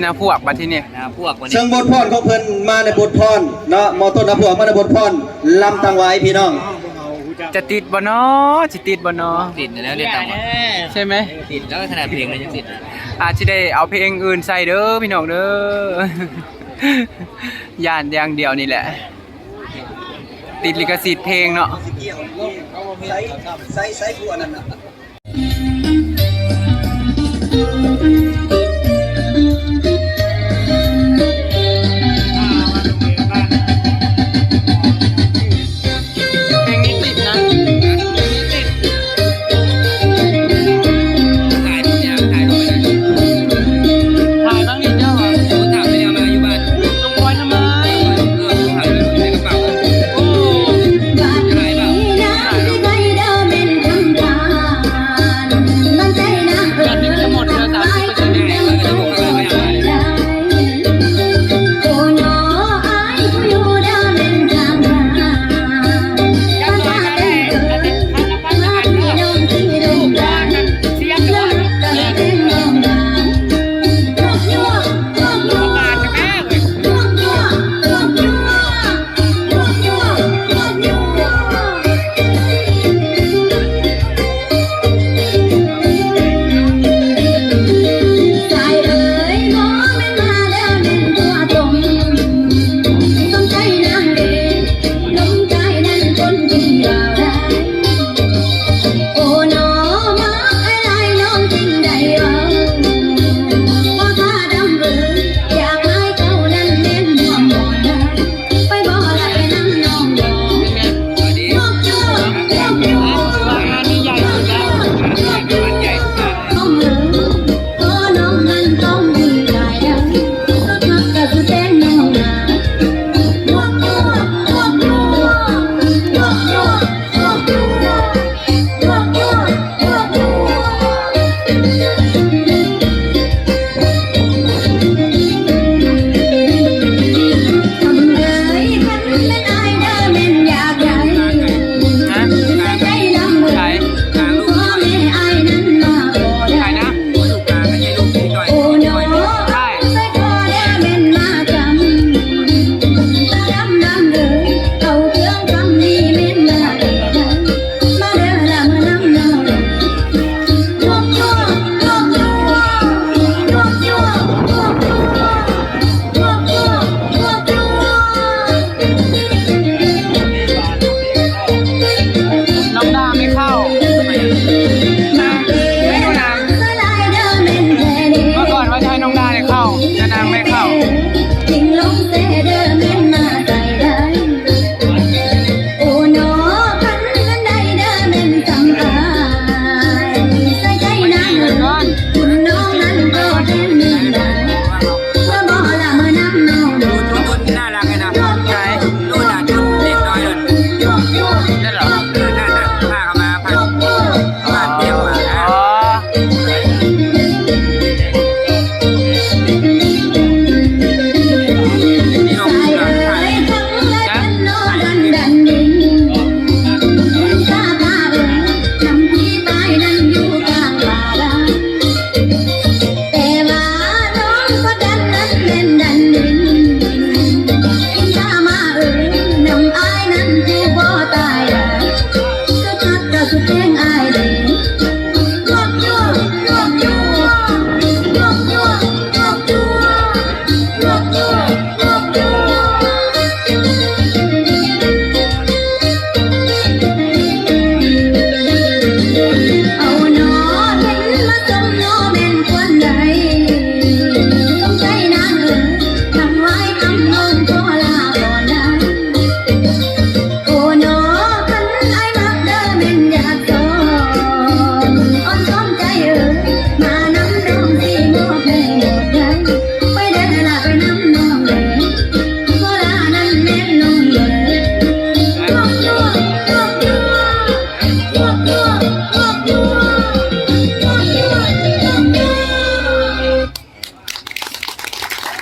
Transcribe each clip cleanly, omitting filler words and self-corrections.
นะพวกบัดที่นี่นะพวกวันนี้เชิงบทพรของเพิ่นมาในบทพรเนาะมอต้นนะพวกมาในบทพรลำตังไว้พี่น้องจะติดบ่เนาะสิติดบ่เนาะติดแล้วเรียนตามใช่ไหมติดแล้วขนาดเพลงเลยยังติดอาจจะได้เอาเพลงอื่นใส่เด้อพี่น้องเด้อย่านอย่างเดียวนี่แหละติดลิขสิทธิ์เพลงเนาะไซผู้อันนั้นนะ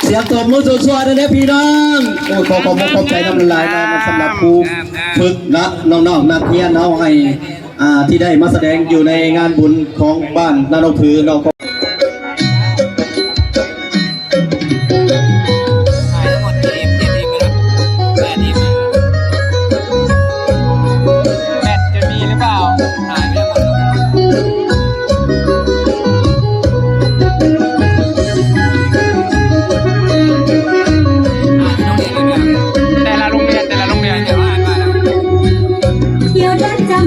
เสียงตบมือสวยๆนะพี่น้องโอ้ขอบใจน้ำลายนะสำหรับครูฝึกนะน้องๆนักเรียนเอาให้ที่ได้มาแสดงอยู่ในงานบุญของบ้านนาโนผือเรา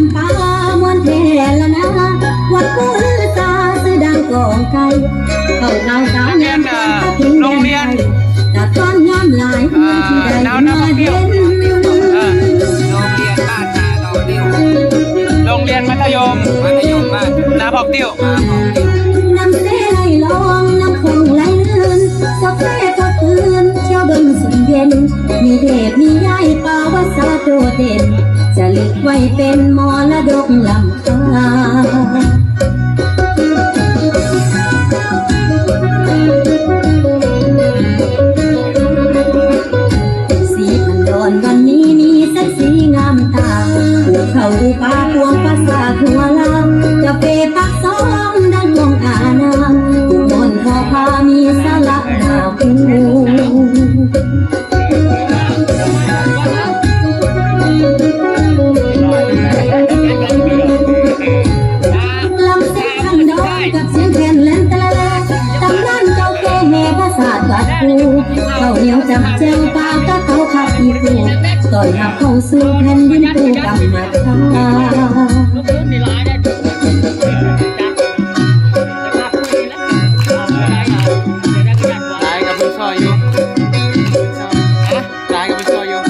ำปามวนเทละนะวัดกุลตาสือดังกองไก่เข้าเงาตาเนียนโรงเรียนตาต้อนงามหลายเพื่อที่ได้มาเห็น โรงเรียนมัธยมบ้านนาบอกติ้ว น้ำเสไหลลองน้ำคงไหลลื่นกาแฟก็ตื่นเที่ยวเบิ่งสุดเย็นมีเดชมียายป่าวาสาโดดเด่นจะลึกไว้เป็นมรดกลำค่าสีพันดอนวันนี้มีแสงสีงามตาภูเขาป่าพวงภาษาทั่วลาวจะเปปักสองดังมองอานามทุกคนพอพามีสาระหนาคูลำเสียงขันดอนกับเสียงแคนเล่นตะละตำนานเก่าแก่แห่ภาษากัดปูเขาเหนียวจับเจ้าปากก็เขาขับอีปูต่อยหักเข้าสู่แผ่นดินปูกำมัดทา ตายกับเป็นซอยอยู่ตายกับเป็นซอยอยู่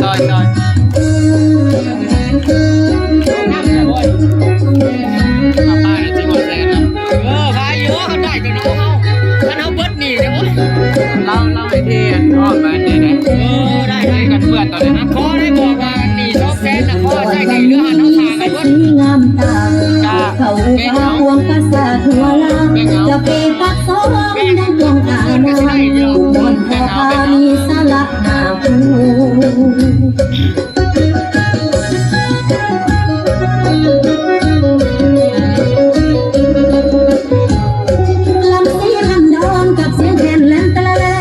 ซอย เล่าไอ้ที่ออกมาเนี่ยนะได้กันเพื่อนตอนนี้นะ ขอได้บอกว่านี่ชอบแซนนะพ่อใช่ไงเรื่องน้องสาวไอ้พ่อ สีงามตาเขาพาพวงภาษาทั่วลาจะเป็นปักสองดังดวงอาณาบนพอพามีสาระหาผู้ลำเสียงหันดอนกับเสียงแคนเล่นตะละ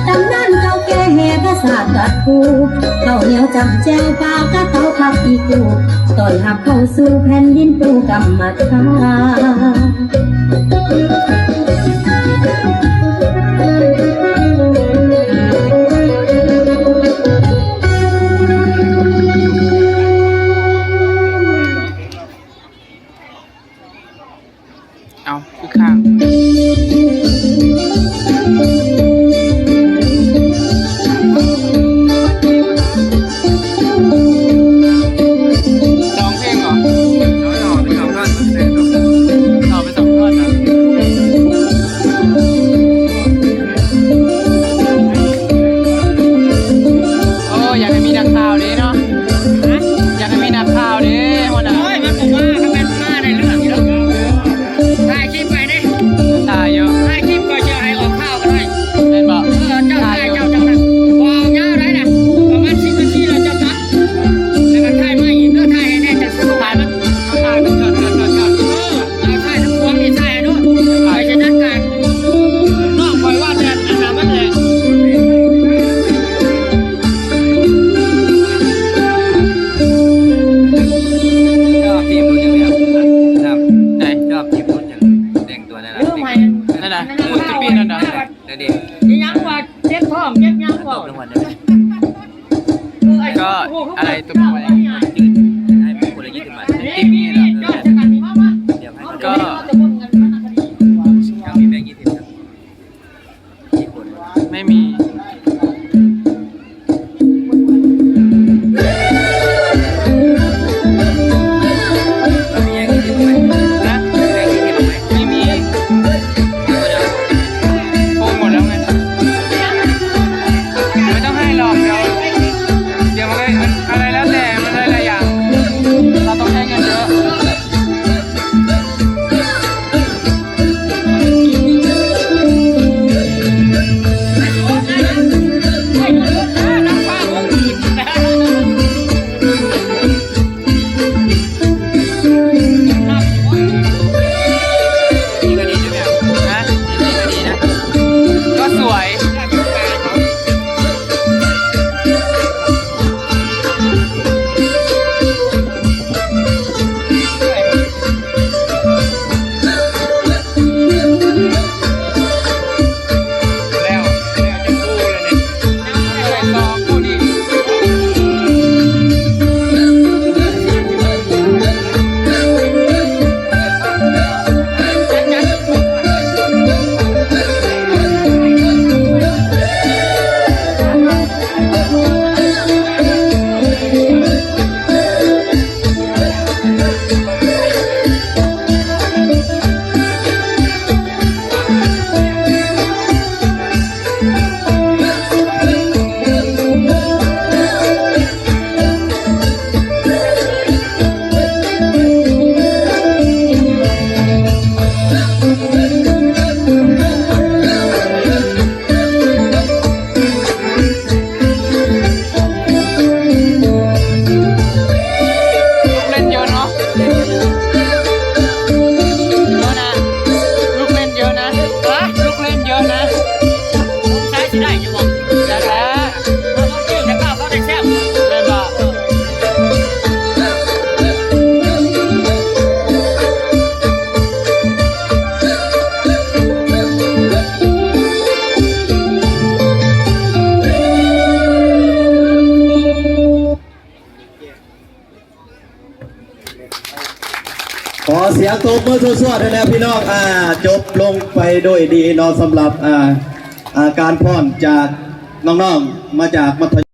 ตำนานเก่าแก่แห่ภาษากัดปูเขาเหนียวจับแจวปากก็เขาขับอีกูต่อยหักเข้าสู่แผ่นดินปูกำมัดทา เอาคือข้างร้องเพลงเหรอน้อยหน่อไปสองท่อนต่อไปสองท่อนนะ ขอเสียงตบมือสวดๆด้วยนะพี่น้องจบลงไปด้วยดีเนาะสำหรับการพรจากน้องๆมาจากมัธยม